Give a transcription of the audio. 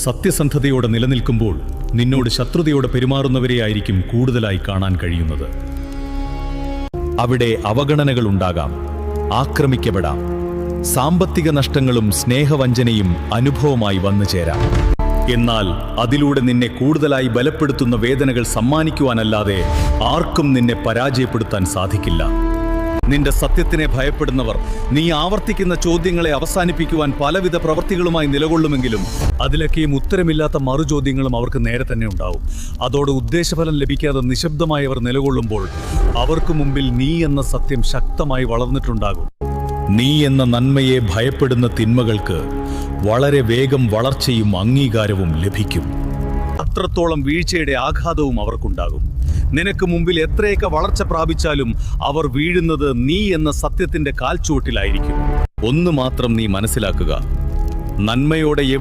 സത്യസന്ധതയോടെ നിലനിൽക്കുമ്പോൾ നിന്നോട് ശത്രുതയോടെ പെരുമാറുന്നവരെയായിരിക്കും കൂടുതലായി കാണാൻ കഴിയുന്നത്. അവിടെ അവഗണനകൾ ഉണ്ടാകാം, ആക്രമിക്കപ്പെടാം, സാമ്പത്തിക നഷ്ടങ്ങളും സ്നേഹവഞ്ചനയും അനുഭവമായി വന്നു ചേരാം. എന്നാൽ അതിലൂടെ നിന്നെ കൂടുതലായി ബലപ്പെടുത്തുന്ന വേദനകൾ സമ്മാനിക്കുവാനല്ലാതെ ആർക്കും നിന്നെ പരാജയപ്പെടുത്താൻ സാധിക്കില്ല. നിന്റെ സത്യത്തിനെ ഭയപ്പെടുന്നവർ നീ ആവർത്തിക്കുന്ന ചോദ്യങ്ങളെ അവസാനിപ്പിക്കുവാൻ പലവിധ പ്രവൃത്തികളുമായി നിലകൊള്ളുമെങ്കിലും അതിലൊക്കെയും ഉത്തരമില്ലാത്ത മറുചോദ്യങ്ങളും അവർക്ക് നേരെ തന്നെ ഉണ്ടാവും. അതോടെ ഉദ്ദേശഫലം ലഭിക്കാതെ നിശബ്ദമായി അവർ നിലകൊള്ളുമ്പോൾ അവർക്ക് മുമ്പിൽ നീ എന്ന സത്യം ശക്തമായി വളർന്നിട്ടുണ്ടാകും. നീ എന്ന നന്മയെ ഭയപ്പെടുന്ന തിന്മകൾക്ക് വളരെ വേഗം വളർച്ചയും അംഗീകാരവും ലഭിക്കും. അത്രത്തോളം വീഴ്ചയുടെ ആഘാതവും അവർക്കുണ്ടാകും. നിനക്ക് മുമ്പിൽ എത്രയൊക്കെ വളർച്ച പ്രാപിച്ചാലും അവർ വീഴുന്നത് നീ എന്ന സത്യത്തിന്റെ കാൽച്ചുവട്ടിലായിരിക്കും. ഒന്ന് മാത്രം നീ മനസ്സിലാക്കുക, നന്മയോടെ